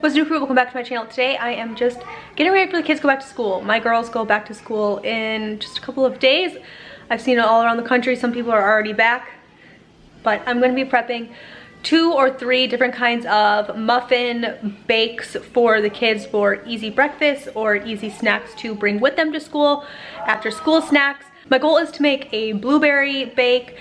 What's new, crew? Welcome back to my channel. Today I am just getting ready for the kids to go back to school. My girls go back to school in just a couple of days. I've seen it all around the country. Some people are already back, but I'm going to be prepping 2 or 3 different kinds of muffin bakes for the kids for easy breakfast or easy snacks to bring with them to school, after school snacks. My goal is to make a blueberry bake,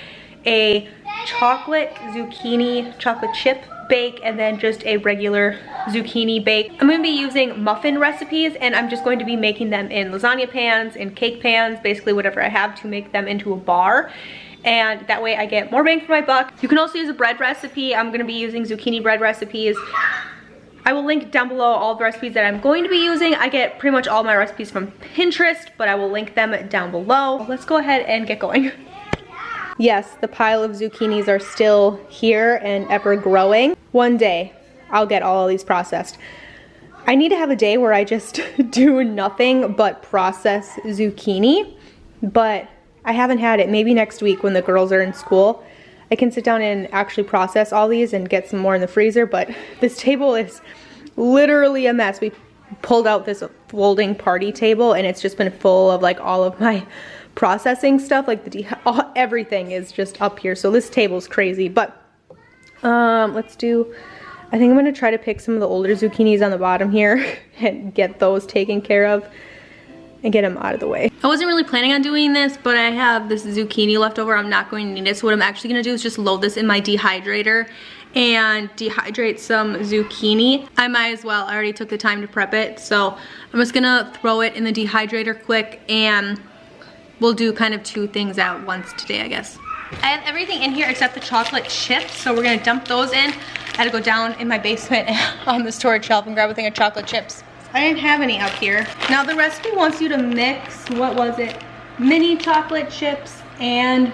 a chocolate zucchini chocolate chip bake, and then just a regular zucchini bake. I'm going to be using muffin recipes, and I'm just going to be making them in lasagna pans, in cake pans, basically whatever I have to make them into a bar. And that way I get more bang for my buck. You can also use a bread recipe. I'm going to be using zucchini bread recipes. I will link down below all the recipes that I'm going to be using. I get pretty much all my recipes from Pinterest, but I will link them down below. Let's go ahead and get going. Yes, the pile of zucchinis are still here and ever growing. One day, I'll get all of these processed. I need to have a day where I just do nothing but process zucchini, but I haven't had it. Maybe next week when the girls are in school, I can sit down and actually process all these and get some more in the freezer, but this table is literally a mess. We pulled out this folding party table and it's just been full of like all of my processing stuff, like everything is just up here. So this table's crazy, but let's do, I think I'm gonna try to pick some of the older zucchinis on the bottom here and get those taken care of and get them out of the way. I wasn't really planning on doing this, but I have this zucchini left over. I'm not going to need it. So what I'm actually gonna do is just load this in my dehydrator and dehydrate some zucchini. I might as well, I already took the time to prep it. So I'm just gonna throw it in the dehydrator quick, and we'll do kind of 2 things at once today, I guess. I have everything in here except the chocolate chips, so we're gonna dump those in. I had to go down in my basement on the storage shelf and grab a thing of chocolate chips. I didn't have any up here. Now the recipe wants you to mix, what was it? Mini chocolate chips and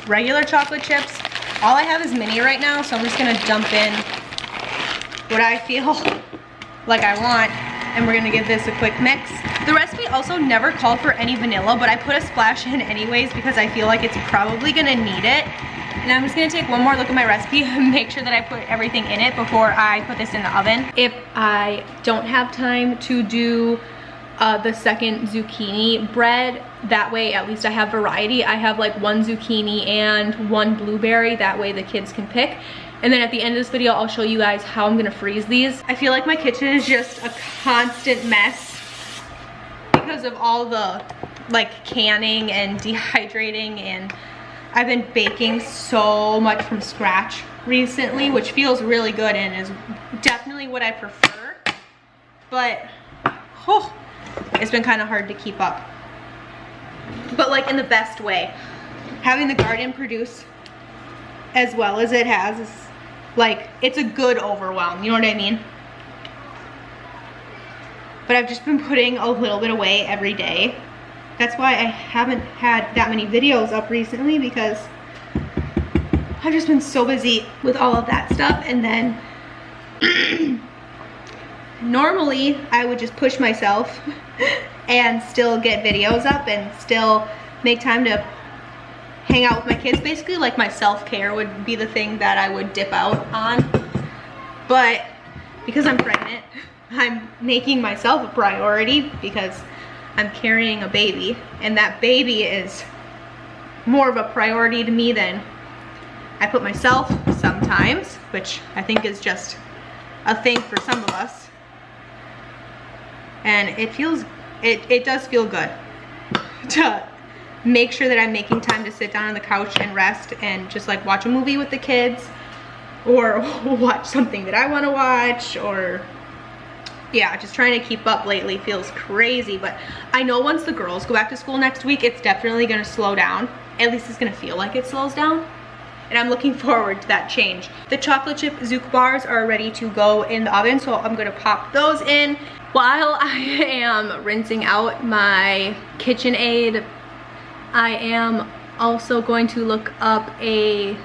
regular chocolate chips. All I have is mini right now, so I'm just gonna dump in what I feel like I want, and we're gonna give this a quick mix. The recipe also never called for any vanilla, but I put a splash in anyways because I feel like it's probably gonna need it. And I'm just gonna take one more look at my recipe and make sure that I put everything in it before I put this in the oven. If I don't have time to do the second zucchini bread, that way at least I have variety. I have like 1 zucchini and 1 blueberry, that way the kids can pick. And then at the end of this video, I'll show you guys how I'm gonna freeze these. I feel like my kitchen is just a constant mess because of all the like canning and dehydrating, and I've been baking so much from scratch recently, which feels really good and is definitely what I prefer, but oh, it's been kind of hard to keep up. But like in the best way. Having the garden produce as well as it has is like, it's a good overwhelm, you know what I mean? But I've just been putting a little bit away every day. That's why I haven't had that many videos up recently, because I've just been so busy with all of that stuff. And then normally I would just push myself and still get videos up and still make time to hang out with my kids. Basically like my self-care would be the thing that I would dip out on. But because I'm pregnant, I'm making myself a priority because I'm carrying a baby, and that baby is more of a priority to me than I put myself sometimes, which I think is just a thing for some of us. And it does feel good to make sure that I'm making time to sit down on the couch and rest and just like watch a movie with the kids, or watch something that I want to watch, or yeah, just trying to keep up lately feels crazy. But I know once the girls go back to school next week, it's definitely gonna slow down. At least it's gonna feel like it slows down. And I'm looking forward to that change. The chocolate chip Zook bars are ready to go in the oven, so I'm gonna pop those in. While I am rinsing out my KitchenAid, I am also going to look up a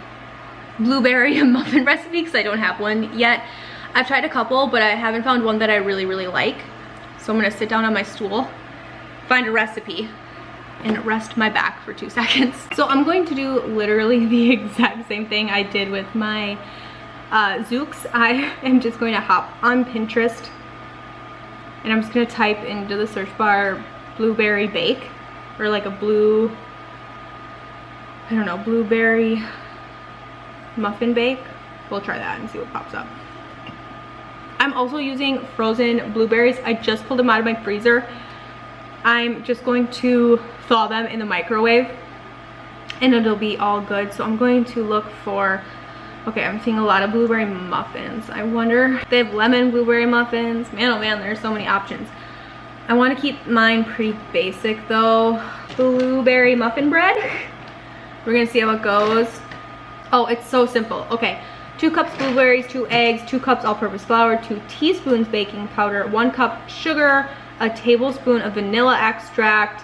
blueberry muffin recipe because I don't have one yet. I've tried a couple, but I haven't found one that I really like. So I'm gonna sit down on my stool, find a recipe, and rest my back for 2 seconds. So I'm going to do literally the exact same thing I did with my Zooks, I am just going to hop on Pinterest and I'm just going to type into the search bar blueberry bake, or like a blueberry muffin bake. We'll try that and see what pops up. I'm also using frozen blueberries. I just pulled them out of my freezer. I'm just going to thaw them in the microwave and it'll be all good. So I'm going to look for, okay, I'm seeing a lot of blueberry muffins. I wonder if they have lemon blueberry muffins. Man, oh man, there's so many options. I want to keep mine pretty basic though. Blueberry muffin bread. We're gonna see how it goes. Oh, it's so simple. Okay, 2 cups blueberries, 2 eggs, 2 cups all-purpose flour, 2 teaspoons baking powder, 1 cup sugar, a tablespoon of vanilla extract,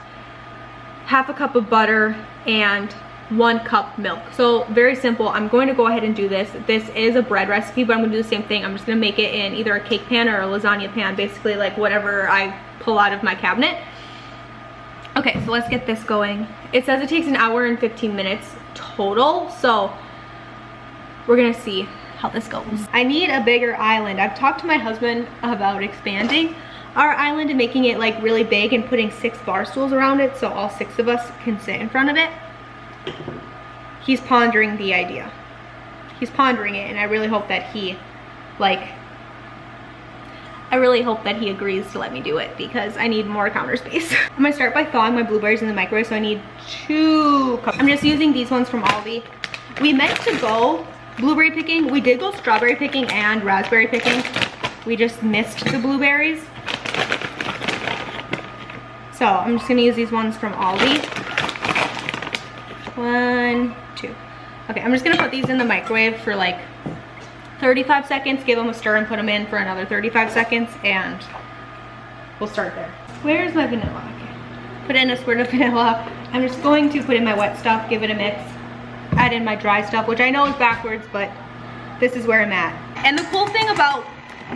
half a cup of butter, and 1 cup milk. So very simple. I'm going to go ahead and do this. This is a bread recipe, but I'm gonna do the same thing. I'm just gonna make it in either a cake pan or a lasagna pan, basically like whatever I pull out of my cabinet. Okay, so let's get this going. It says it takes an hour and 15 minutes total, so we're gonna see how this goes. I need a bigger island. I've talked to my husband about expanding our island and making it like really big and putting 6 bar stools around it so all 6 of us can sit in front of it. He's pondering the idea. He's pondering it, and I really hope that he agrees to let me do it because I need more counter space. I'm gonna start by thawing my blueberries in the microwave, so I need 2 cups. I'm just using these ones from Aldi. We meant to go blueberry picking. We did go strawberry picking and raspberry picking. We just missed the blueberries. So I'm just gonna use these ones from Aldi. 1, 2. Okay, I'm just gonna put these in the microwave for like 35 seconds, give them a stir and put them in for another 35 seconds, and we'll start there. Where's my vanilla? Okay. Put in a squirt of vanilla. I'm just going to put in my wet stuff, give it a mix, add in my dry stuff, which I know is backwards, but this is where I'm at. And the cool thing about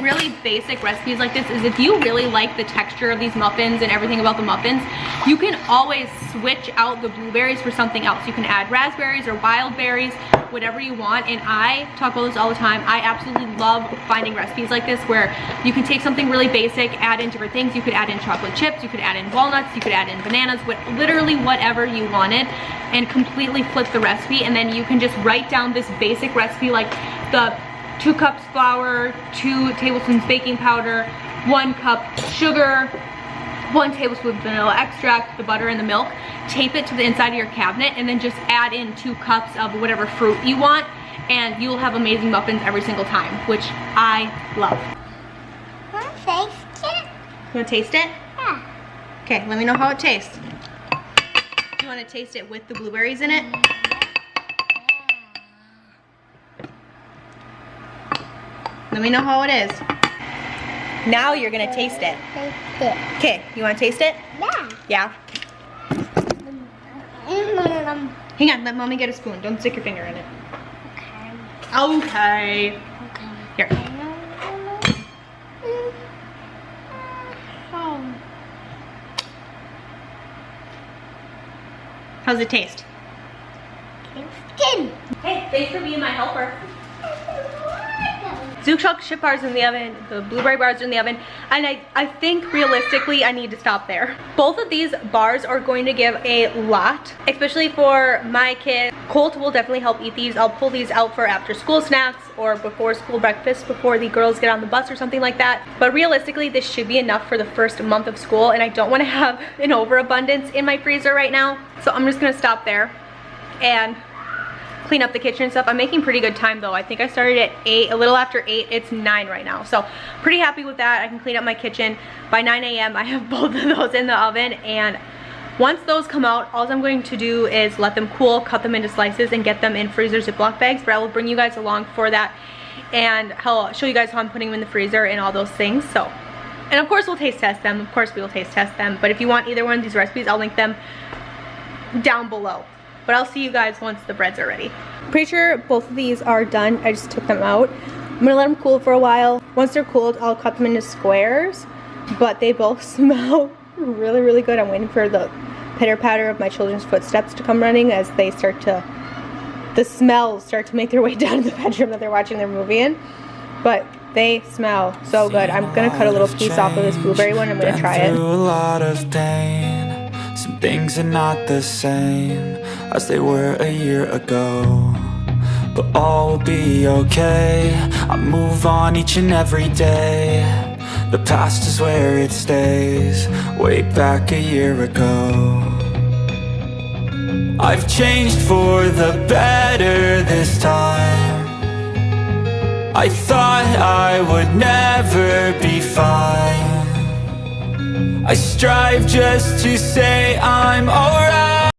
really basic recipes like this is if you really like the texture of these muffins and everything about the muffins, you can always switch out the blueberries for something else. You can add raspberries or wild berries, whatever you want. And I talk about this all the time. I absolutely love finding recipes like this where you can take something really basic, add in different things. You could add in chocolate chips, you could add in walnuts, you could add in bananas, literally whatever you wanted, and completely flip the recipe. And then you can just write down this basic recipe like the 2 cups flour, 2 tablespoons baking powder, 1 cup sugar, 1 tablespoon vanilla extract, the butter and the milk. Tape it to the inside of your cabinet and then just add in 2 cups of whatever fruit you want, and you'll have amazing muffins every single time, which I love. Want to taste it? You want to taste it? Yeah. Okay, let me know how it tastes. You want to taste it with the blueberries in it? Let me know how it is. Now you're gonna taste it. Taste it. Okay, you wanna taste it? Yeah. Yeah? Hang on, let mommy get a spoon. Don't stick your finger in it. Okay. Here. How's it taste? Tasty. Hey, thanks for being my helper. Zook chocolate chip bars in the oven, the blueberry bars are in the oven, and I think realistically I need to stop there. Both of these bars are going to give a lot, especially for my kid. Colt will definitely help eat these. I'll pull these out for after school snacks or before school breakfast before the girls get on the bus or something like that. But realistically, this should be enough for the first month of school, and I don't want to have an overabundance in my freezer right now. So I'm just gonna stop there and clean up the kitchen and stuff. I'm making pretty good time though. I think I started at 8, a little after 8. It's 9 right now. So pretty happy with that. I can clean up my kitchen. By 9 a.m. I have both of those in the oven, and once those come out, all I'm going to do is let them cool, cut them into slices, and get them in freezer Ziploc bags. But I will bring you guys along for that, and I'll show you guys how I'm putting them in the freezer and all those things. So, and of course we'll taste test them. Of course we will taste test them. But if you want either one of these recipes, I'll link them down below. But I'll see you guys once the breads are ready. Pretty sure both of these are done. I just took them out. I'm gonna let them cool for a while. Once they're cooled, I'll cut them into squares. But they both smell really, really good. I'm waiting for the pitter patter of my children's footsteps to come running as they start to the smells start to make their way down to the bedroom that they're watching their movie in. But they smell so good. I'm gonna cut a little piece off of this blueberry one. I'm gonna try it. Through a lot of pain. Some things are not the same as they were a year ago, but all will be okay. I move on each and every day. The past is where it stays, way back a year ago. I've changed for the better this time. I thought I would never be fine. I strive just to say I'm alright.